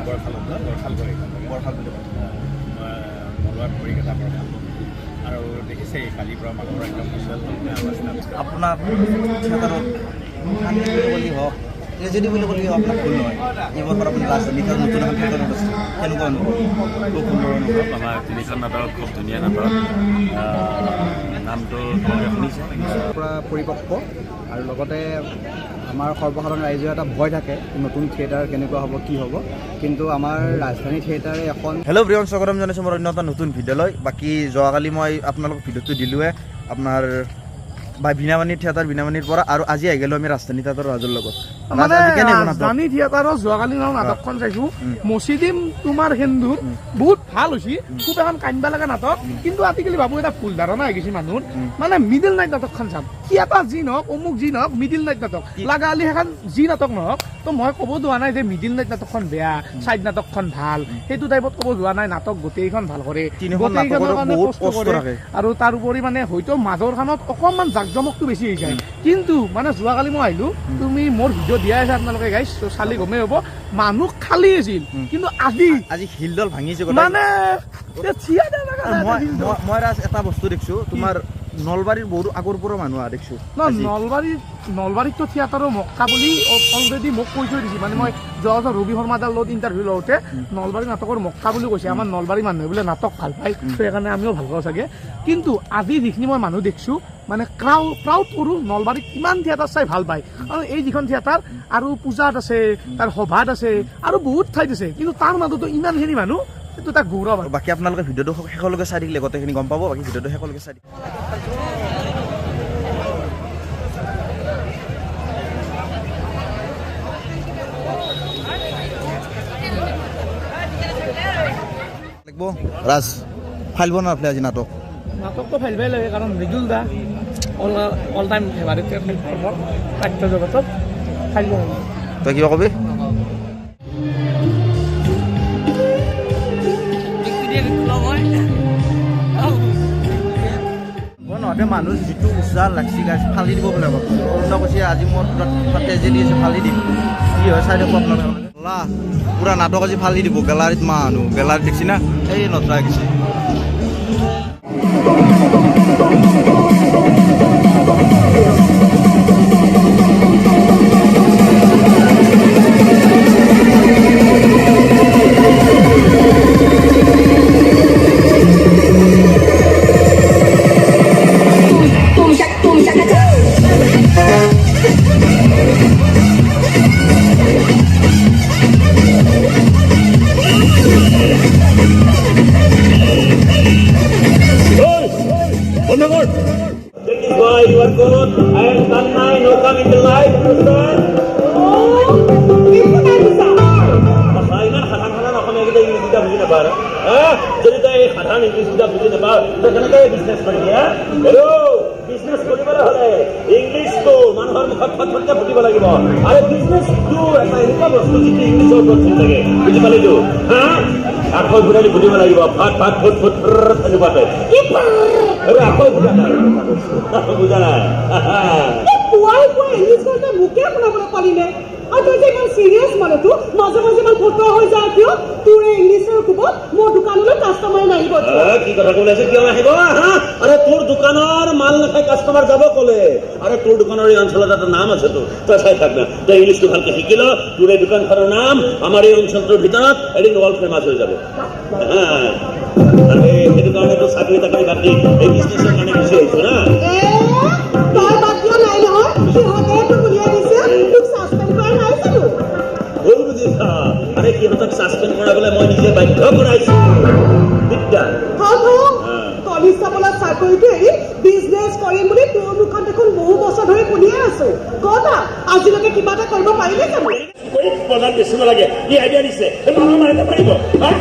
বৰখালগুৰি মৰুৱাত পৰিকেইটা বৰখাল আৰু দেখিছে কালিৰ পৰা মানুহৰ একদম অৱস্থা। আপোনাৰ থিয়েটাৰত বুলি হওক ট্ৰেজেডি বুলি ক'লে আপোনাক ভুল নহয়। এইবাৰ পৰা আপুনি ৰাজধানীত নতুন এখন থিয়েটাৰত আছে, কেনেকুৱা অনুভৱ? খুব সুন্দৰ অনুভৱ। আমাৰ তিনিখন নাটক খুব ধুনীয়া নাটক। নামটো তোমালোকে শুনিছে পৰা পৰিপক্ক আৰু লগতে আমাৰ সৰ্বসাধাৰণ ৰাইজৰ এটা ভয় থাকে নতুন থিয়েটাৰ কেনেকুৱা হ'ব কি হ'ব, কিন্তু আমাৰ ৰাজধানী থিয়েটাৰে এখন হেল্ল' প্ৰিয়ম স্বাগতম জনাইছোঁ মোৰ অন্য এটা নতুন ভিডিঅ'লৈ। বাকী যোৱাকালি মই আপোনালোকক ভিডিঅ'টো দিলোঁৱে আপোনাৰ বিনামানী থিয়েটাৰ বিনামানীৰ পৰা, আৰু আজি আহি গ'লো আমি ৰাজধানী থিয়েটাৰৰ ৰাজৰ লগত। মানে ৰাজধানী থিয়েটাৰৰ যোৱাকালি নাটকখন চাইছো মচিদিম তোমাৰ সেন্দুৰ, বহুত ভাল হৈছে, খুব এখন কান্দিব লগা নাটক। কিন্তু আজিকালি ভাবো এটা ভুল ধাৰণা হৈ গৈছে মানুহৰ, মানে মিডিল নাইট নাটকখন চাম, থিয়েটাৰ যি নহওক অমুক যি নহওক মিডিল নাইট নাটক লাগা আলি সেইখন যি নাটক নহওক। তো মই ক'ব যোৱা নাই যে মিডিল নাইট নাটকখন বেয়া, চাইড নাটকখন ভাল, সেইটো টাইপত ক'ব যোৱা নাই। নাটক গোটেইখন ভাল কৰে, গোটেইখনৰ কাৰণে কষ্ট কৰে, আৰু তাৰ উপৰি মানে হয়তো মাজৰ খানত অকণমান জাকজমকটো বেছি হৈ যায়। কিন্তু মানে যোৱাকালি মই আহিলো, তুমি মোৰ ভিডিঅ' দিয়া আছে আপোনালোকে গাইছ চালি গমেই হ'ব, মানুহ খালী আছিল। কিন্তু আজি শিলডল ভাঙিছে মানে মই এটা বস্তু দেখিছো, তোমাৰ নলবাৰীৰ বহুত আগৰ পৰা মানুহ অহা দেখিছো। নলবাৰীতো থিয়েটাৰৰ মক্কা বুলি অলৰেডি মোক কৈ থৈ দিছে। মানে মই যোৱা ৰবি শৰ্মাদাৰ লগত ইণ্টাৰভিউ লওঁতে নলবাৰী নাটকৰ মক্কা বুলি কৈছে। আমাৰ নলবাৰী মানুহে বোলে নাটক ভাল পায়, সেইকাৰণে আমিও ভাল পাওঁ চাগে। কিন্তু আজি যিখিনি মই মানুহ দেখিছো, মানে প্ৰাউড কৰোঁ নলবাৰীত কিমান থিয়েটাৰ চাই ভাল পায়। আৰু এই যিখন থিয়েটাৰ আৰু পূজাত আছে, তাৰ সভাত আছে, আৰু বহুত ঠাইত আছে, কিন্তু তাৰ মাজতো ইমানখিনি মানুহ, সেইটো এটা গৌৰৱ। বাকী আপোনালোকে ভিডিঅ'টো শেষলৈকে চাই থাকিলে গোটেইখিনি গম পাব। বাকী ভিডিঅ'টো শেষলৈকে চাই লাগিব। ৰাজ ফাইল বনাৰ আপুনি আজি নাটকটো ফাইলবাই লাগে, কাৰণ মৃদুল দা অল টাইম ফেভাৰিট নাট্য জগতত ফাইল। তই কিবা কবি? নহতে মানুহ যিটো উৎসাহ লাগছি গাইছ ফালি দিব বোলে। অৰুণা কৈছে আজি মোৰ ট্ৰেজেডি আছে, ফালি দিম। কি হয় চাই দিয়ক আপোনালোকে। পুৰা নাটক আজি ফালি দিব। গেলাৰীত মানুহ, গেলাৰীত দেখছি না, এই নতৰা গৈছে। You are good. I am Tanmay. No come in the light. Understand? Iman khatan akhone ekta English ta bujhi na par. Jodi ta ei khatan English ta bujhi na par. To kena ta business kori ha. Hello, business koribare hole English to manhor mukhat phatphatke butiba lagibo. Are business to eta enka bostu jiti English or boti thake. Bujhi pali to. Ha? Akhoi budali butiba lagibo. Phat phat phut phut ani bate. अरे आपको बुझा ना पुआई पुआई English करते मुके अपना अपना पढ़ी ले और तो जे मन सीरियस माने तू माजे माजे मन फोटो हो जा क्यों तू रे इंग्लिश रे कुबो मो दुकान रे कस्टमर নাই বল কি কথা কইছে কিয় আহিব হা আরে তোর দোকানের মাল না খাই কাস্টমার যাব কোলে আরে তোর দোকানের এই অঞ্চলের একটা নাম আছে তো তো চাই থাক না তো ইংলিশ তো ভালকে শিখিলো তোর এই দোকানটার নাম আমার এই অঞ্চলের ভিতর এডি ওয়ার্ল্ড ফেমাস হয়ে যাবে হ্যাঁ আরে এই দোকানে তো চাকরি টাকরি বাকি এই বিজনেসের কারণে বেশি হইছো না তার বাকিও নাই নহয় কি হবে তো বুলিয়া দিছে তুই সাসপেন্ড করা নাই জানো ভুল বুঝিছা আরে কি হঠাৎ সাসপেন্ড করা বলে মই নিজে বাধ্য করাইছি বিদ্যা কলিস্তাবলা চাকৰিটো এৰি বিজনেছ কৰিম বুলি তোৰ মুখত দেখোন বহু বছৰ ধৰি শুনিয়ে আছো কতা আজিলৈকে কিবা এটা কৰিব পাৰিলে জানো कोई प्रधान बेसिन लगे ये आइडिया दिसे मामा मारते पारिबो हां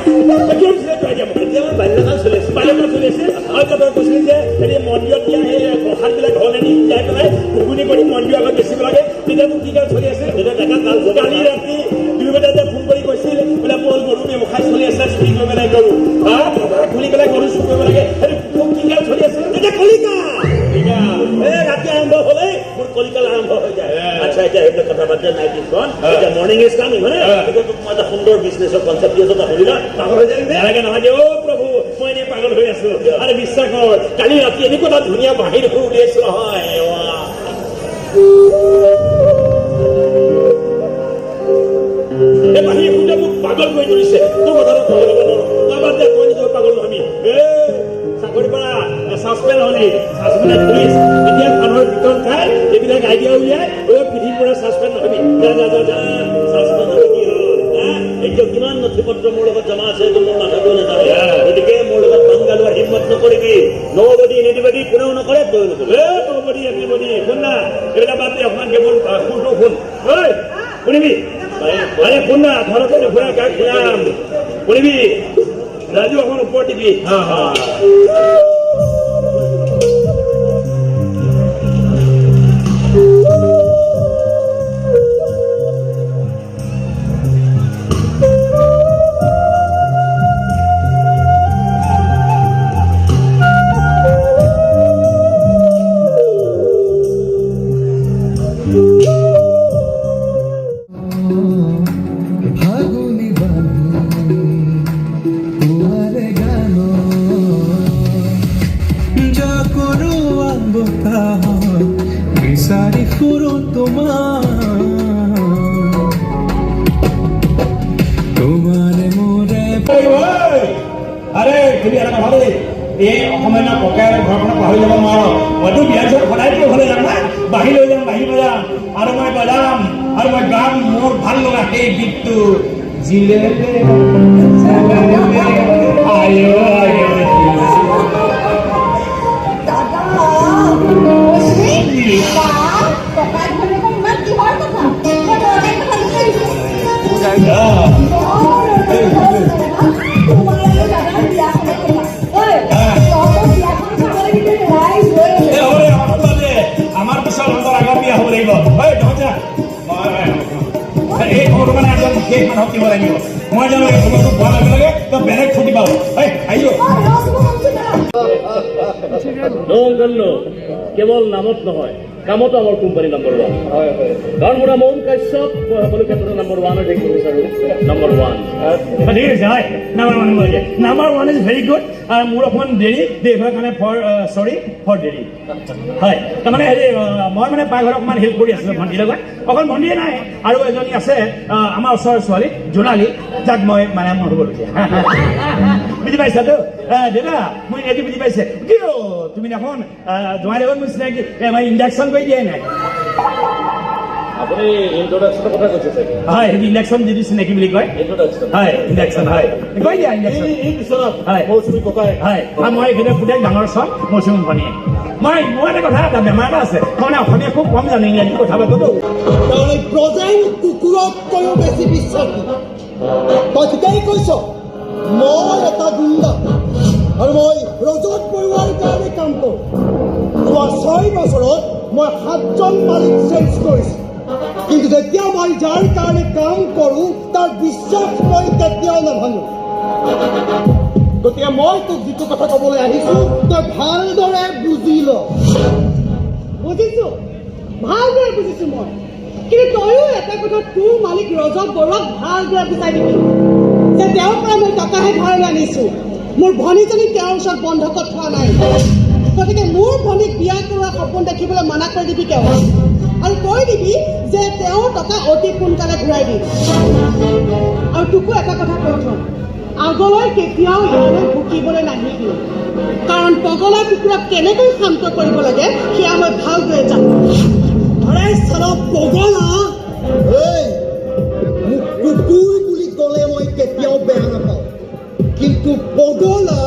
कियो दिसे तो आइडिया मते जे बाल्य काल चले बाल्य काल चले आइ कत কৈছিল যে এই মন্দিৰত দিয়া এই প্ৰসাদ বিলাক ঘৰলে নি যাই পেলাই ঘুগুনি কৰি মন্দিৰ আগত বেছিব লাগে তেতিয়া তো কি কাল চলি আছে এটা দেখা কাল কালি ৰাতি দুই বজাতে ফোন কৰি কৈছিল বলে মোৰ গৰুমে মুখাই চলি আছে স্পিক কৰিব নাই গৰু হা খুলি পেলাই গৰু চুক কৰিব লাগে এই কি কাল চলি আছে এটা কলিকা ঠিক আছে ৰাতি আৰম্ভ হ'লে মোৰ কলিকাল আৰম্ভ হৈ যায় আচ্ছা এতিয়া সেইবিলাক কথা বাদ দিয়া নাই কিছুমান এতিয়া মৰ্ণিং ইজ কামিং হয়নে এতিয়া তোক মই এটা সুন্দৰ বিজনেছৰ কনচেপ্ট দি আছো এটা শুনিলা পাগল হৈ যায় নালাগে নহয় দে অ' প্ৰভু মই এনেই পাগল হৈ আছো আৰে বিশ্বাস কৰ কালি ৰাতি এনেকুৱা এটা ধুনীয়া বাহিৰ সুৰ উলিয়াইছো নহয় এই বাহিৰ সুৰতে মোক পাগল কৰি তুলিছে তোৰ কথাটো পাগল হ'ব নোৱাৰো বাবাৰ দে মই নিজৰ পাগল নহমি চাকৰি পৰা ছাছপেণ্ড হ'লি ছাছপেণ্ড পুলিচ এতিয়া মানুহৰ বিতৰণ খাই এইবিলাক আইডিয়া উলিয়াই পৃথিৱীৰ পৰা ছাছপেণ্ড নহবি ছাছপেণ্ড হ'লে কি হ'ল এতিয়া কিমান নথি পত্ৰ মোৰ লগত জমা আছে এইটো মোৰ মাথাটো নাযায় গতিকে মোৰ লগত পাংগা লোৱাৰ হিম্মত নকৰিবি নবডি এনিবডি কোনেও নকৰে তই নকৰিবি নবডি এনিবডি শুন না এইবিলাক বাদ দে অকণমান কেৱল শুনটো শুন ঐ শুনিবি আৰে শুন না ঘৰতে নুঘূৰা কাক শুনাম শুনিবি ৰাজু অকণ ওপৰত দিবি বিচাৰি ফুৰো তোমাৰে মোৰে আৰে তুমি এটা কথা দেই এই অসমীয়া ককাই ঘৰখনত পাহৰি যাব নোৱাৰো মইতো বিয়াৰ পিছত সদায় ঘৰলৈ যাম না বাঢ়ি লৈ যাম বাঢ়ি বজাম আৰু মই বজাম আৰু মই গাম মোৰ ভাল লগা সেই গীতটো জিলেলে আমাৰ পিছত আগৰ বিয়া হ'ব লাগিব এই খবৰটো মানে একদম বিশেষ মানুহক দিব লাগিব মই জানো এই খবৰটো পোৱাৰ লগে লগে তই বেলেগ ফুটি পাব কেৱল নামত নহয় কামতো আমাৰ কোম্পানী নম্বৰ 1 কাৰণ মোৰ মন কাশ্যপ মই সকলো ক্ষেত্ৰতে নম্বৰ 1 থাকিব বিচাৰোঁ নম্বৰ 1 ঠিক আছে হয় নম্বৰ 1 ইজ ভেৰি গুড মোৰ অকণমান দেৰি দেশৰ কাৰণে চৰি ফৰ দেৰি হয় তাৰমানে হেৰি মই মানে পাকঘৰত অকণমান হেল্প কৰি আছিলোঁ ভণ্টিৰ লগত অকল ভণ্টিয়ে নাই আৰু এজনী আছে আমাৰ ওচৰৰ ছোৱালী জোনালী যাক মই মানে মোৰ হ'বলগীয়া বুজি পাইছাতো দেউতা মই এইটো বুজি পাইছে কিয় তুমি দেখোন জোঁৱাই লগত মোৰ চিনাকি মই ইণ্ডাকশ্যন কৰি দিয়াই নাই আপুনি ইন্ট্ৰডাকশ্যনৰ কথা কৈছে চাগে হয় সেইটো ইণ্ডাকশ্যন যিটো চিনাকি বুলি কয় ইন্ট্ৰডাকশ্যন হয় ইণ্ডাকশ্যন হয় কৈ দিয়া ইণ্ডাকশ্যন এই পিছত হয় মৌচুমী ককাই হয় মই এইখিনি পুতেক ডাঙৰ চব মৌচুমী ভনীয়ে মোৰ এটা বেমাৰ এটা আছে মই মানে অসমীয়া খুব কম জানো ইংৰাজী কথা পাতোতো প্ৰজেন কুকুৰতকৈও বেছি বিশ্বাসী তই ঠিকেই কৈছ মই এটা গুণ্ডা আৰু মই ৰজত বৰুৱাৰ কাৰণে কাম কৰোঁ যোৱা 6 বছৰত মই 7জন মালিক চেঞ্জ কৰিছোঁ কিন্তু যেতিয়া মই যাৰ কাৰণে কাম কৰোঁ তাৰ বিশ্বাস মই কেতিয়াও নাভাঙো গতিকে মই তোক যিটো কথা ক'বলৈ আহিছোঁ তই ভালদৰে বুজি ল বুজিছোঁ ভালদৰে বুজিছোঁ মই কিন্তু তয়ো এটা কথা তোৰ মালিক ৰজত বৰুৱাক ভালদৰে বুজাই দিবি যে তেওঁৰ পৰা মই টকাহে ধাৰলৈ আনিছোঁ মোৰ ভনীজনী তেওঁৰ ওচৰত বন্ধকত থোৱা নাই গতিকে মোৰ ভনীক বিয়া কৰোৱা সপোন দেখিবলৈ মানা কৰি দিবি তেওঁ আৰু কৈ দিবি যে তেওঁৰ টকা অতি সোনকালে ঘূৰাই দিম আৰু তোকো এটা কথা কৈ থওঁ আগলৈ কেতিয়াও ইয়ালৈ ভুকিবলৈ নাহিবি কাৰণ পগলা কুকুৰাক কেনেকৈ শান্ত কৰিব লাগে সেয়া মই ভালদৰে জানো আৰে চালা পগলা এই মোক কুকুৰ বুলি ক'লে মই কেতিয়াও বেয়া নাপাওঁ কিন্তু পগলা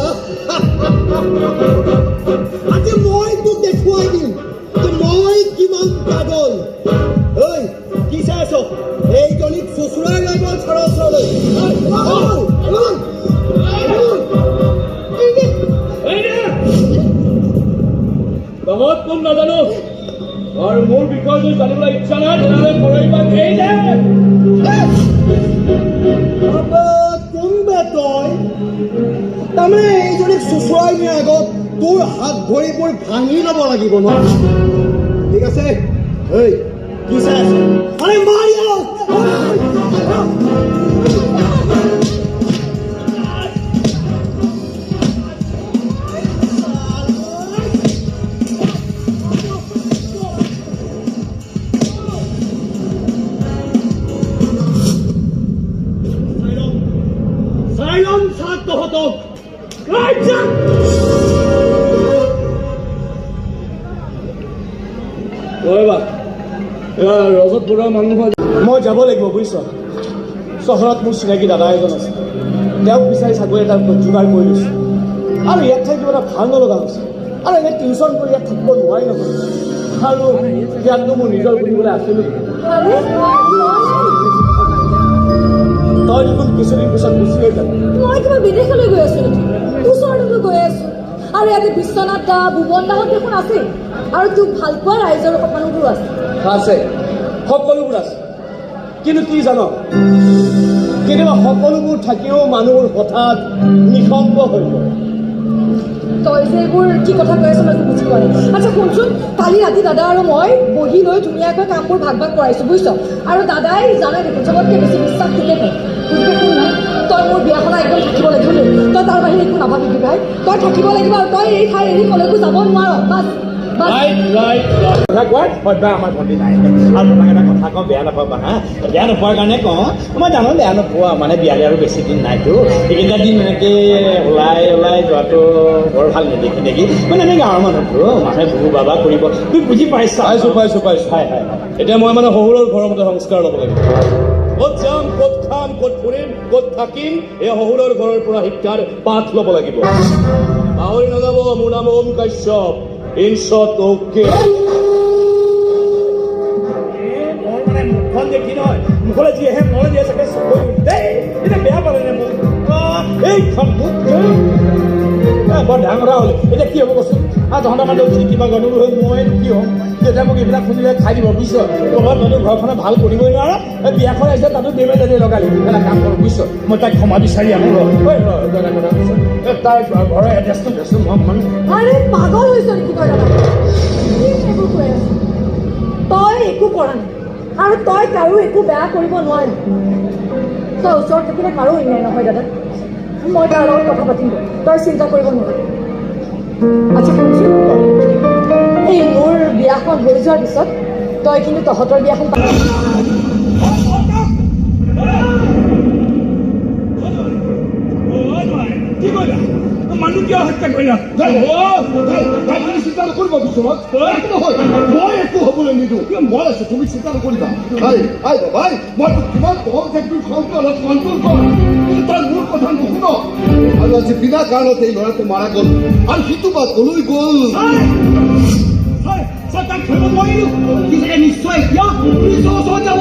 আজি মই তোক দেখুৱাই দিম যে মই কিমান পাগল ঐ কি চাই আছ এইজনীক চুচুৰাই লৈ গ'ল ঘৰৰ ওচৰলৈ বহুত কোন নাজানো আৰু মোৰ বিষয়ে যদি জানিবলৈ ইচ্ছা নাই তেনেহ'লে কৰিবা এই যে কোন বে তই তাৰমানে এইজনীক চুচুৰাই নিয়াৰ আগত তোৰ হাত ভৰিবোৰ ভাঙি ল'ব লাগিব ন ঠিক আছে এই কি চাই আছ আরে মাৰি আহ ৰজতপুৰৰ মানুহ মই যাব লাগিব বুজিছ চহৰত মোৰ চিনাকি দাদা এজন আছে তেওঁক বিচাৰি চাকৰি এটা যোগাৰ কৰি লৈছোঁ আৰু ইয়াত থাকি কিবা এটা ভাল নলগা হৈছে আৰু এনে টিউশ্যন কৰি ইয়াত থাকিব নোৱাৰি নহয় আৰু ইয়াততো মোৰ নিজৰ বুলিবলৈ আছিলোঁ তই দেখোন কিছুদিন পিছত গুচি হৈ যাবি মই কিবা বিদেশলৈ গৈ আছো নেকি ওচৰলৈ গৈ আছো আৰু ইয়াতে বিশ্বনাথ দা ভুৱন দাহঁত দেখোন আছে আৰু তোক ভাল পোৱা ৰাইজৰ মানুহবোৰো আছে আছে সকলোবোৰ আছে কিন্তু কি জান কেতিয়াবা সকলোবোৰ থাকিও মানুহবোৰ হঠাৎ নিঃসংগ হৈ গ'ল তই যে এইবোৰ কি কথা কৈ আছ মই বুজি পোৱা নাই আচ্ছা শুনচোন কালি ৰাতি দাদা আৰু মই বহি লৈ ধুনীয়াকৈ কামবোৰ ভাগ ভাগ কৰাইছোঁ বুজিছ আৰু দাদাই জানে দেখোন চবতকৈ বেছি বিশ্বাস তোকে পায় বুজি শুন না তই মোৰ বিয়াখনত একদম থাকিব লাগিব তই তাৰ বাহিৰে একো নাভাবিবি ভাই তই থাকিব লাগিব আৰু তই এই ঠাই এৰি কলৈকো যাব নোৱাৰ বাছ আমাৰ ভণ্টি নাই আৰু তোমাক এটা কথা কওঁ বেয়া নাপাবা হা বেয়া নোপোৱাৰ কাৰণে কওঁ মই জানো বেয়া নোপোৱা মানে বিয়ালে আৰু বেছি দিন নাইতো এইকেইটা দিন এনেকৈ ওলাই যোৱাটো বৰ ভাল নেদেখি নেকি মানে আমি গাঁৱৰ মানুহটো মানুহে বহু বাবা কৰিব তুমি বুজি পাইছা পাইছোঁ হয় এতিয়া মই মানে শহুৰৰ ঘৰৰ মতে সংস্কাৰ ল'ব লাগিব ক'ত যাম ক'ত খাম ক'ত ফুৰিম ক'ত থাকিম এই শহুৰৰ ঘৰৰ পৰা শিক্ষাৰ পাঠ ল'ব লাগিব পাহৰি নাযাব মোৰ নাম ওম কাশ্যপ ইনশট অ'কে মোৰ মানে মুখখন দেখি নহয় মুখলৈ যিহে মৰে দিয়ে চাগে চকৰি দেই এতিয়া বেয়া পালে নে মোক এইখন মোক বৰ ডাঙৰ কথা হ'ল এতিয়া কি হ'ব কচোন আৰু তহঁতৰ মানুহ কিবা গণ্ডগোল হৈ মই কি হ'ম তেতিয়া মোক এইবিলাক খুজিলে খাই দিব বুজিছ তহঁত তহঁতি ঘৰখনে ভাল কৰিবই নোৱাৰ এই বিয়াখন আহিছে তাতো দেৱে দাদে লগালি এটা কাম কৰোঁ বুজিছ মই তাইক ক্ষমা বিচাৰি আনো তাই ঘৰৰ এড্ৰেছটো দেচোন মানে আৰে পাগল হৈছ নেকি তই দাদা এইবোৰ কৈ আছ তই একো কৰা নাই আৰু তই কাৰো একো বেয়া কৰিব নোৱাৰ তই ওচৰত থাকিলে কাৰো অন্যায় নহয় দাদা মই তাৰ লগত কথা পাতিম তই চিন্তা কৰিব নোৱাৰি আচ্ছা শুনচোন এই মোৰ বিয়াখন হৈ যোৱাৰ পিছত তই কিন্তু তহঁতৰ বিয়াখন কি কৰিলা মানুহ কিয় হত্যা কৰিলা চিন্তা নকৰিব বিশ্বনাথ মই একো হ'বলৈ নিদিওঁ মই আছো তুমি চিন্তা নকৰিবা ভাই মই কিমান কম যে তুমি খংটো অলপ কণ্ট্ৰল কৰ কিন্তু তই মোৰ কথা নুশুন আৰু আজি বিনা কাৰণতে এই ল'ৰাটো মাৰা গ'ল আৰু সিটো বা কলৈ গ'ল তাক ধৰিব নোৱাৰিলো কি চাগে নিশ্চয় এতিয়া পুলিচৰ ওচৰত যাব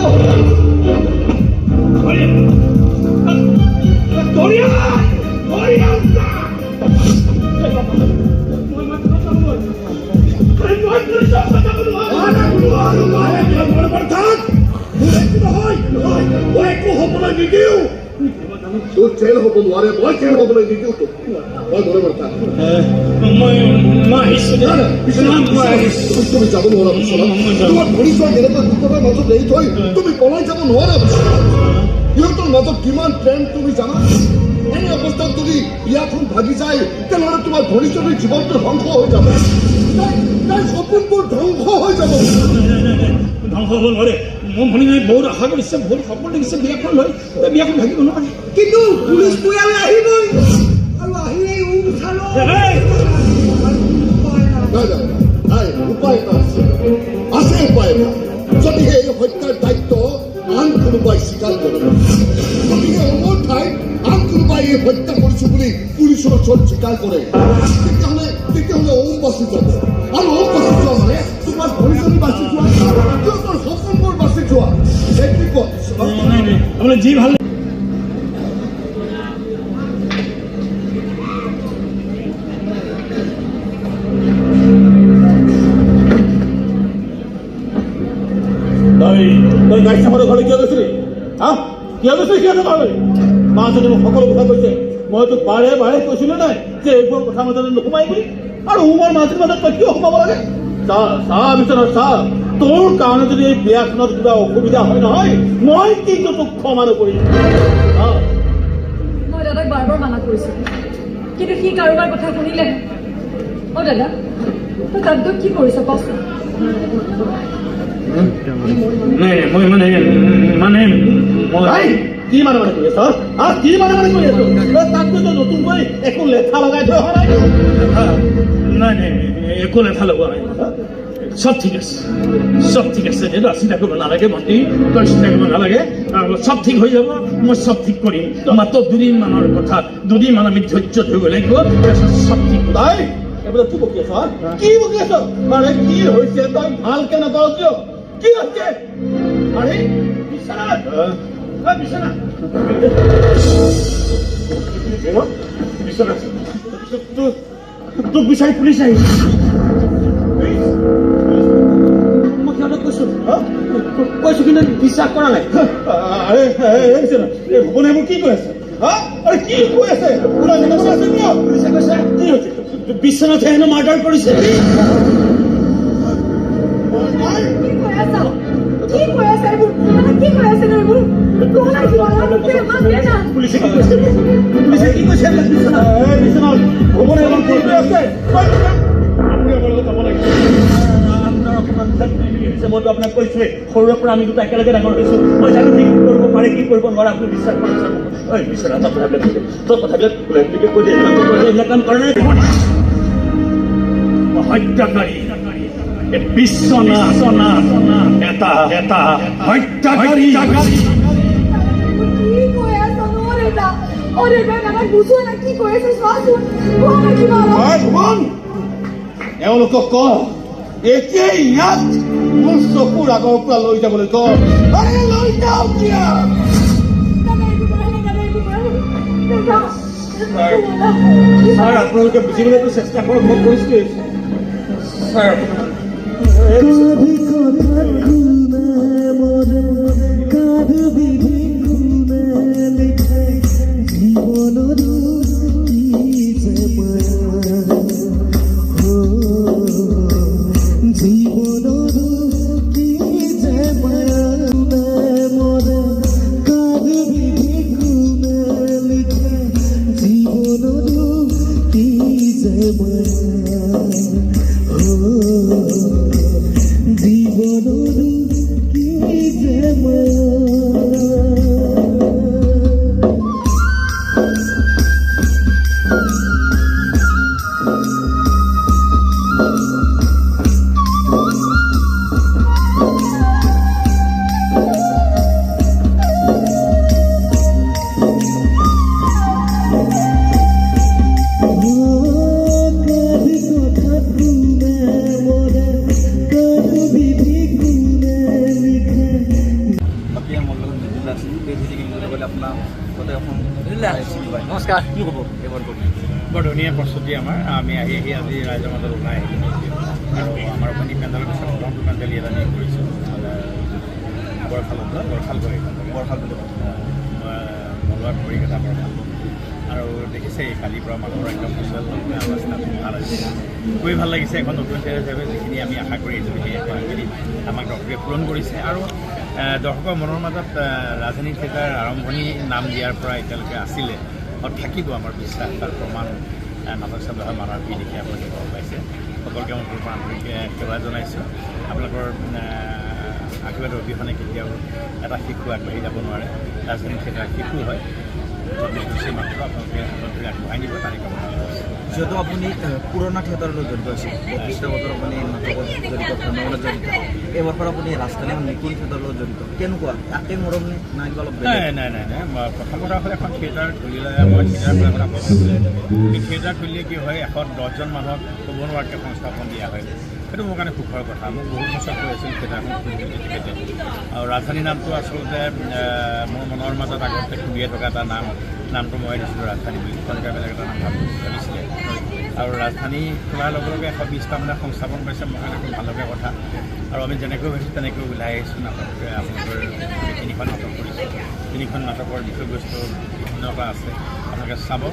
একো হ'বলৈ নিদিওঁ তোৰ জেল হ'ব নোৱাৰে মই জেল হ'বলৈ নিদিওঁ তোক মই বৰাবৰ থাক তুমি যাব নোৱাৰা বিশ্বনাথ তোমাৰ পৰিচয় যেনেকৈ দুজনৰ মাজত এৰি থৈ তুমি পলাই যাব নোৱাৰা সিহঁতৰ মাজত কিমান প্ৰেম তুমি জানা এনে অৱস্থাত যদি বিয়াখন ভাগি যায় তেনেহ'লে তোমাৰ ভৱিষ্যতৰ জীৱনটো ধ্বংস হৈ যাব তাইৰ সপোনবোৰ ধ্বংস হৈ যাব ধ্বংস হ'ব নোৱাৰে মোৰ ভনীয়ে বহুত আশা কৰিছে বহুত সপোন দেখিছে বিয়াখন লৈ বিয়াখন ভাগিব নোৱাৰে কিন্তু পুলিচ পৰিয়ালে আহিবই আৰু আহিলেই উপায় এটা আছে উপায় এটা যদিহে এই হত্যাৰ দায়িত্ব আন কোনোবাই স্বীকাৰ কৰে যদিহে অমৰ ঠাইত আন কোনোবাই এই হত্যা কৰিছো বুলি পুলিচৰ ওচৰত স্বীকাৰ কৰে তেতিয়াহ'লে ওম বাচি যাব আৰু ওম বাচি যোৱা মানে তোমাৰ ভৰিজনী বাচি যোৱা সিহঁতৰ সপোনবোৰ বাচি যোৱা আপোনাৰ যি ভাল তই গাড়ী চামৰ ঘৰলৈ কিয় গৈছিলি হা কিয় গৈছিলি সিহঁতৰ ঘৰলৈ মাজনী মোক সকলো কথা কৈছে মই তোক বাৰে বাৰে কৈছিলো নাই যে এইবোৰ কথা মাজতে নোসোমাই বুলি আৰু মোৰ মাজনীৰ মাজত তই কিয় সোমাব লাগে বিশ্বনাথ চা তোৰ কাৰণে যদি এই বিয়াখনত কিবা অসুবিধা হয় নহয় মই কিন্তু তোক ক্ষমা নকৰিম মই দাদাক বাৰ বাৰ মানা কৰিছোঁ কিন্তু সি কাৰোবাৰ কথা শুনিলে অ' দাদা তই তাত গৈ কি কৰিছ কচোন মই মানে কি মানে কৰি আছ কি মানে কৰি আছ তাত তই নতুনকৈ একো লেঠা লগাই থৈ অহা নাই নাই একো লেঠা লগোৱা নাই সব ঠিক আছে সব ঠিক আছে এইটো চিন্তা কৰিব নালাগে ভণ্টি তই চিন্তা কৰিব নালাগে সব ঠিক হৈ যাব মই সব ঠিক কৰিম মাত্ৰ দুদিনমানৰ কথা দুদিনমান আমি ধৈৰ্য ধৰিব লাগিব সব ঠিক তাই এইবিলাক কি বকি আছ কি বকি আছ আৰে কি হৈছে তই ভালকে নাপাওঁ কিয় কি হৈছে আৰে বিশ্বনাথ বিশ্বনাথ বিশ্বনাথ তোক বিচাৰি পুলিচ আহিছে মই সিহঁতক কৈছো কিন্তু বিশ্বাস কৰা নাই ভূপনে এইবোৰ কি কৈ আছে কি কৈ আছে কি হৈছে বিশ্বনাথে হেনো মাৰ্ডাৰ কৰিছে কি কৈ আছে এইবোৰ কি কৈ আছে এইবোৰ পুলিচে কি কৈছে কি কৈছে বিশ্বনাথ ভূপনে এইবোৰ কি কৈ আছে আপুনি আমাৰ লগত যাব লাগিব মইতো আপোনাক কৈছোৱে সৰুৰে পৰা আমি দুটা একেলগে ডাঙৰ হৈছো মই জানো কি কৰিব পাৰে কি কৰিব নোৱাৰে আপুনি বিশ্বাস কৰে বিশ্বনাথ কথাবিলাক তোৰ কথাবিলাক কৈ দিয়ে এইবিলাক কাম কৰা নাই হত্যাকাৰী বিশ্বনাথ এটা হত্যাকাৰী কি কৈ আছ দাদাক বুজোৱা নাই কি কৈ আছে চোৱাচোন ভুৱন এওঁলোকক ক এতিয়াই ইয়াত মোৰ চকুৰ আগৰ পৰা লৈ যাবলৈ ক লৈ যাওঁ কিয় ছাৰ আপোনালোকে বুজিবলৈতো চেষ্টা কৰক মই কৈছোৱেই ছাৰ নমস্কাৰ কি হ'ব এইবাৰ বৰ ধুনীয়া প্ৰস্তুতি আমাৰ আমি আহি আজি ৰাইজৰ মাজত ওলাই আহিলোঁ আৰু আমাৰ অপেনিং পেণ্ডেলৰ পিছত প্ৰথমটো পেণ্ডেল ইয়াত আমি কৰিছোঁ বৰখালগড়ি মলুৱাত পৰিকেইটা বৰখাল আৰু দেখিছে কালিৰ পৰা মানুহৰ একদম ভিজুৱেল অৱস্থা খুব ভাল হৈছে খুবেই ভাল লাগিছে এখন নতুন থিয়েটাৰ হিচাপে যিখিনি আমি আশা কৰি আহিছোঁ সেই আশাখিনি আমাক দৰ্শকে পূৰণ কৰিছে আৰু দৰ্শকৰ মনৰ মাজত ৰাজধানী থিয়েটাৰ আৰম্ভণি নাম দিয়াৰ পৰা এতিয়ালৈকে আছিলে আৰু থাকিব আমাৰ বিশ্বাস তাৰ প্ৰমাণ নাটক চাবলৈ মানুহৰ ভিৰ দেখি আপোনালোকে গম পাইছে সকলোকে মই পৰা আন্তৰিক সেৱা জনাইছোঁ আপোনালোকৰ আশীৰ্বাদ অবিহনে কেতিয়াও এটা শিশু আগবাঢ়ি যাব নোৱাৰে ৰাজধানী থিয়েটাৰ শিশু হয় মাত্ৰ আপোনালোকে আগবঢ়াই নিব তাৰে কামনা যিহেতু আপুনি পুৰণা থিয়েটাৰৰ লগত জড়িত আছিল 32টা বছৰ আপুনি নাটকত জড়িত ধৰ্মত জড়িত এইবাৰ পৰা আপুনি ৰাজধানী নতুন থিয়েটাৰৰ লগত জড়িত কেনেকুৱা একে মৰম নে নাই অলপ নাই প্ৰথম কথা হ'ল এখন থিয়েটাৰ খুলিলে মই থিয়েটাৰ কথা কৈছিলোঁ এই থিয়েটাৰ খুলিলে কি হয় 110জন মানুহক ক'ব নোৱাৰাকৈ সংস্থাপন দিয়া হয় সেইটো মোৰ কাৰণে সুখৰ কথা মোক বহুত বছৰ কৈ আছিল থিয়েটাৰখন খুলিবলৈ তেখেতে আৰু ৰাজধানী নামটো আচলতে মোৰ মনৰ মাজত আগতে খুলিয়ে থকা এটা নামটো মই দিছিলোঁ ৰাজধানী বুলি তেনেকৈ বেলেগ এটা নাম ভাবিছিলে আৰু ৰাজধানী খোলাৰ লগে লগে 120টা মানে সংস্থাপন পাইছে মোৰ কাৰণে খুব ভাল লগা কথা আৰু আমি যেনেকৈ ভাবিছোঁ তেনেকৈ ওলাই আহিছোঁ নাটকটোৱে আপোনালোকৰ তিনিখন নাটক কৰিছোঁ তিনিখন নাটকৰ বিষয়বস্তু বিভিন্নতা আছে আপোনালোকে চাব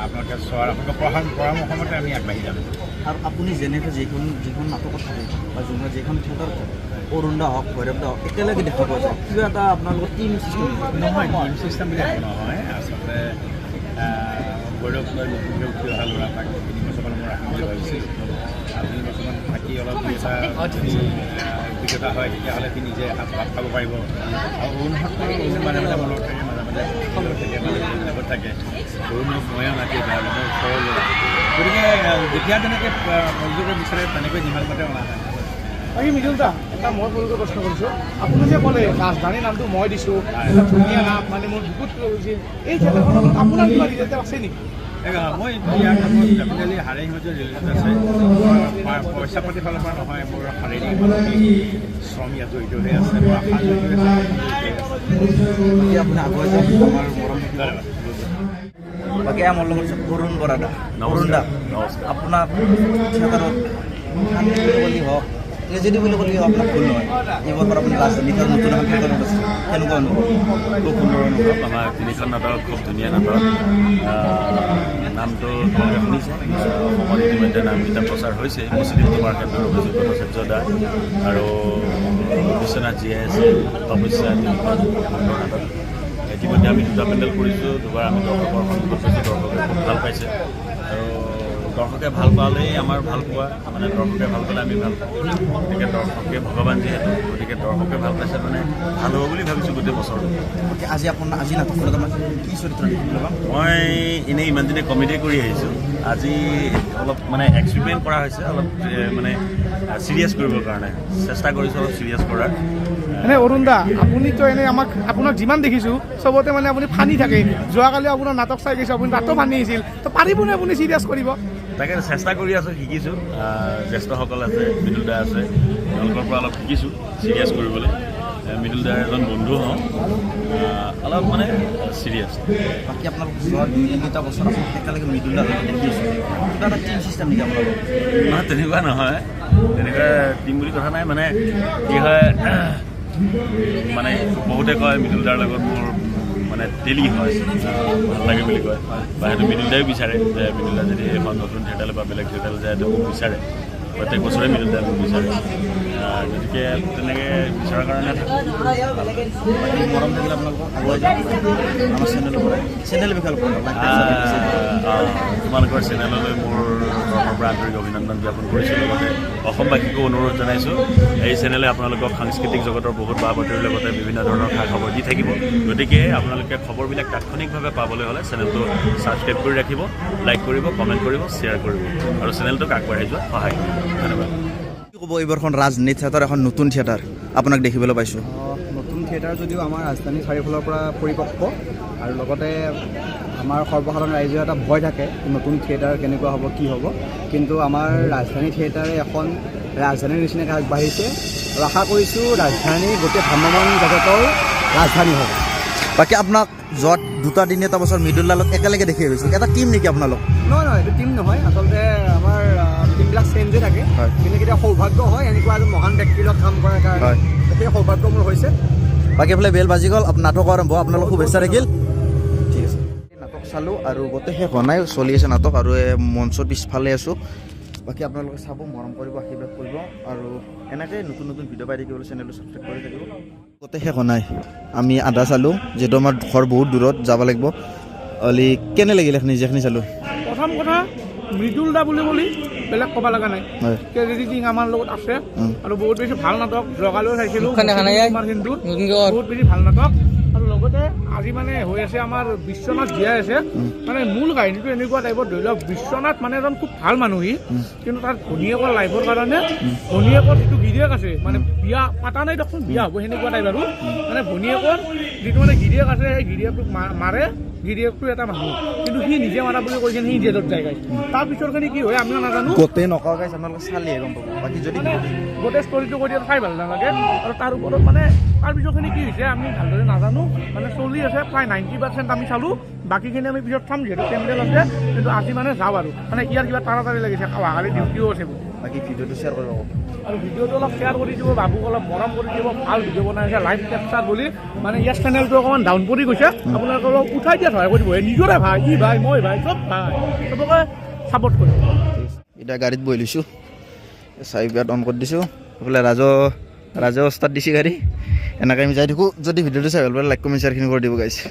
আপোনালোকে চোৱাৰ আপোনালোকে পৰামৰ্শ মতে আমি আগবাঢ়ি যাম আৰু আপুনি যেনেকৈ যিখন নাটকত থাকে বা যোনখন যিখন থিয়েটাৰত থাকে অৰুণ দা হওক ভৈৰৱ দা হওক একেলগে দেখা পোৱা যায় কিবা এটা আপোনালোকৰ টিম চিষ্টেম নহয় টিম চিষ্টেম বুলি একো নহয় আচলতে ভৈৰৱ লৈ নতুনকৈ উঠি অহা ল'ৰা তাক 3 বছৰমান মই ৰাখিম বুলি ভাবিছিলোঁ 3 বছৰমান থাকি অলপ দুই এটা অভিজ্ঞতা হয় তেতিয়াহ'লে সি নিজে হাত ভাত খাব পাৰিব আৰু অৰুণহঁতৰ মাজে মাজে মনত থাকে মাজে মাজে থাকে লগত থাকে অৰুণক ময়ো নাতি মোৰ ওচৰলৈ গতিকে যেতিয়া তেনেকৈ মনোযোগে বিচাৰে তেনেকৈ যিমান মতে অনা হয় বাকী মৃদুল দা এটা মই সৰুকৈ প্ৰশ্ন কৰিছোঁ আপুনি যে ক'লে ৰাজধানী নামটো মই দিছোঁ এটা ধুনীয়া নাম মানে মোৰ বহুত গৈছিল এই থিয়েটাৰখনত আপোনাৰ কিবা ৰিলেটেড আছে নেকি মই ইয়াৰ নামত ডেফিনেটলি হাৰে সিহঁতৰ ৰিলেটেড আছে পইচা পাতি ফালৰ পৰা নহয় মোৰ শাৰীৰিক শ্ৰম ইয়াত জড়িত হৈ আছে মোৰ আশা জড়িত হৈ আছে আপুনি আগুৱাই যাওক আমাৰ মৰম বাকী আমাৰ লগত অৰুণ বৰা দা অৰুণ দা আপোনাৰ থিয়েটাৰত বুলি হওক ট্ৰেজেডি বুলি ক'লে আপোনাক ভুল নহয় এইবাৰ পৰা আপুনি ৰাজধানীত নতুন এখন থিয়েটাৰত আছে কেনেকুৱা অনুভৱ খুব সুন্দৰ অনুভৱ আমাৰ তিনিখন নাটক খুব ধুনীয়া নাটক নামটো তোমালোকে শুনিছে অসমত ইতিমধ্যে নামকেইটা প্ৰচাৰ হৈছে মুছলিম তোমাৰ ক্ষেত্ৰত অভিজিত ভট্টাচাৰ্য দা আৰু বিশ্বনাথ জীয়াই আছে তপস্যা তিনিখন সুন্দৰ নাটক ইতিমধ্যে আমি 2টা পেণ্ডেল কৰিছোঁ 2বাৰ আমি দৰ্শকৰ সন্মুখত পাইছোঁ দৰ্শকে খুব ভাল পাইছে আৰু দৰ্শকে ভাল পালেই আমাৰ ভাল পোৱা মানে দৰ্শকে ভাল পালে আমি ভাল পাওঁ গতিকে দৰ্শকে ভগৱান যিহেতু গতিকে দৰ্শকে ভাল পাইছে মানে ভাল হ'ব বুলি ভাবিছোঁ গোটেই বছৰটো আজি আপোনাৰ আজি নাটকখনত আমাৰ কি চৰিত্ৰ দেখিবলৈ পাম মই এনেই ইমান দিনে কমেডি কৰি আহিছোঁ আজি অলপ মানে এক্সপেৰিমেণ্ট কৰা হৈছে অলপ মানে চিৰিয়াছ কৰিবৰ কাৰণে চেষ্টা কৰিছোঁ অলপ চিৰিয়াছ কৰাৰ এনে অৰুণ দা আপুনিতো এনেই আপোনাক যিমান দেখিছোঁ চবতে মানে আপুনি ফানি থাকে যোৱাকালি আপোনাৰ নাটক চাই গৈছোঁ আপুনি তাতো ফানি আহিছিল তো পাৰিবনে আপুনি চিৰিয়াছ কৰিব তাকে চেষ্টা কৰি আছোঁ শিকিছোঁ জ্যেষ্ঠসকল আছে মৃদুল দা আছে তেওঁলোকৰ পৰা অলপ শিকিছোঁ চিৰিয়াছ কৰিবলৈ মৃদুল দাৰ এজন বন্ধু হওঁ অলপ মানে চিৰিয়াছ বাকী আপোনালোক যোৱা 2-3টা বছৰ একেলগে মৃদুল দা দেখি আছোঁ কিবা এটা টিম চিষ্টেম নেকি আপোনালোকৰ নহয় তেনেকুৱা নহয় তেনেকুৱা টিম বুলি কথা নাই মানে কি হয় মানে বহুতে কয় মৃদুল দাৰ লগত মোৰ মানে ডেইলি হয় ভাল লাগে বুলি কয় বা সেইটো মৃদুল দায়ো বিচাৰে যে মৃদুল দা যদি এখন নতুন থিয়েটাৰলৈ বা বেলেগ থিয়েটাৰলৈ যায় সেইটো মোক বিচাৰে প্ৰত্যেক বছৰে মৃদুল দাই মোক বিচাৰে গতিকে তেনেকৈ বিচৰাৰ কাৰণে মৰম থাকিলে আপোনালোকক আগুৱাই যাওক আমাৰ চেনেলৰ পৰা চেনেল বিষয়ে তোমালোকৰ চেনেললৈ মোৰ তৰফৰ পৰা আন্তৰিক অভিনন্দন জ্ঞাপন কৰিছোঁ লগতে অসমবাসীকো অনুৰোধ জনাইছোঁ এই চেনেলে আপোনালোকক সাংস্কৃতিক জগতৰ বহুত বা বাতৰিৰ লগতে বিভিন্ন ধৰণৰ খা খবৰ দি থাকিব গতিকে আপোনালোকে খবৰবিলাক তাৎক্ষণিকভাৱে পাবলৈ হ'লে চেনেলটো ছাবস্ক্ৰাইব কৰি ৰাখিব লাইক কৰিব কমেণ্ট কৰিব শ্বেয়াৰ কৰিব আৰু চেনেলটোক আগবাঢ়ি যোৱাত সহায় কৰিব ধন্যবাদ কি ক'ব এইবাৰখন ৰাজধানী থিয়েটাৰ এখন নতুন থিয়েটাৰ আপোনাক দেখিবলৈ পাইছোঁ নতুন থিয়েটাৰ যদিও আমাৰ ৰাজধানী চাৰিওফালৰ পৰা পৰিপক্ক আৰু লগতে আমাৰ সৰ্বসাধাৰণ ৰাইজৰ এটা ভয় থাকে নতুন থিয়েটাৰ কেনেকুৱা হ'ব কি হ'ব কিন্তু আমাৰ ৰাজধানী থিয়েটাৰে এখন ৰাজধানীৰ নিচিনাকৈ আগবাঢ়িছে আৰু আশা কৰিছোঁ ৰাজধানী গোটেই ভ্ৰাম্যমাণ জগতৰ ৰাজধানী হ'ব বাকী আপোনাক যোৱা 2-3 বছৰ মৃদুল দাৰ লগত একেলগে দেখি আহিছোঁ এটা টিম নেকি আপোনালোক নহয় এইটো টিম নহয় আচলতে আমাৰ টিমবিলাক চেঞ্জে থাকে কিন্তু কেতিয়া সৌভাগ্য হয় এনেকুৱা এজন মহান ব্যক্তিৰ লগত কাম কৰাৰ কাৰণে সেই সৌভাগ্য মোৰ হৈছে বাকী এইফালে বেল বাজি গ'ল নাটক আৰম্ভ আপোনালোক শুভেচ্ছা থাকিল ঠিক আছে নাটক চালোঁ আৰু গোটেই শেষ হোৱা নাই চলি আছে নাটক আৰু মঞ্চৰ পিছফালে আছোঁ বাকী আপোনালোকে চাব মৰম কৰিব আশীৰ্বাদ কৰিব আৰু এনেকৈ নতুন নতুন ভিডিঅ' পাই থাকিবলৈ চেনেলটো ছাবস্ক্ৰাইব কৰি থাকিব গোটেই শেষ হোৱা নাই আমি আধা চালোঁ যিহেতু আমাৰ ঘৰ বহুত দূৰত যাব লাগিব অলি কেনে লাগিলে নিজেখিনি চালোঁ প্ৰথম কথা মৃদুল দা বুলি বেলেগ ক'ব লগা নাই এডিটিং আমাৰ লগত আছে আৰু বহুত বেছি ভাল নাটক যোৱাকালিও চাইছিলোঁ আমাৰ কিন্তু বহুত বেছি ভাল নাটক আৰু লগতে আজি মানে হৈ আছে আমাৰ বিশ্বনাথ জীয়াই আছে মানে মূল কাহিনীটো এনেকুৱা টাইপৰ ধৰি লওক বিশ্বনাথ মানে এজন খুব ভাল মানুহ কিন্তু তাৰ ভনীয়েকৰ লাইফৰ কাৰণে ভনীয়েকৰ যিটো গিৰিয়েক আছে মানে বিয়া পাতা নাই দেখোন বিয়া হ'ব সেনেকুৱা টাইপ আৰু মানে ভনীয়েকৰ যিটো মানে গিৰিয়েক আছে সেই গিৰিয়েকটোক মাৰে গিৰিয়েকটো এটা মানুহ কিন্তু সি নিজে মাৰা বুলি কৈছে সি জেলত যায় গাইছে তাৰ পিছৰখিনি কি হয় আমিও নাজানো গোটেই নকওঁ গাইছ আপোনালোকে চালিয়ে গম পাব বাকী যদি গোটেই ষ্টৰিটো কৰি চাই ভাল নালাগে আৰু তাৰ ওপৰত মানে তাৰ পিছৰখিনি কি হৈছে আমি ভালদৰে নাজানো মানে চলি আছে প্ৰায় 90% আমি চালোঁ বাকীখিনি আমি পিছত চাম যিহেতু পেণ্ডেল আছে কিন্তু আজি মানে যাওঁ আৰু মানে ইয়াৰ কিবা তাড়াতাড়ি লাগিছে অহাকালি ডিউটিও আছে বুলি বাকী ভিডিঅ'টো শ্বেয়াৰ কৰিব আৰু ভিডিঅ'টো অলপ শ্বেয়াৰ কৰি দিব বাবুক অলপ মৰম কৰি দিব ভাল ভিডিঅ' বনাইছে লাইভ কেপচাৰ বুলি মানে ইয়াৰ চেনেলটো অকণমান ডাউন পৰি গৈছে আপোনালোকে অলপ উঠাই দিয়াত সহায় কৰি দিব নিজৰে ভাই ই ভাই মই ভাই চব ভাই চবকে ছাপৰ্ট কৰিব এতিয়া গাড়ীত বহি লৈছোঁ চাৰি বিয়াত অন কৰি দিছোঁ এইফালে ৰাজে ষ্টাৰ্ট দিছে গাড়ী এনেকৈ আমি যাই থাকোঁ যদি ভিডিঅ'টো চাই ভাল পালে লাইক কমেণ্ট শ্বেয়াৰখিনি কৰি দিব গাইছে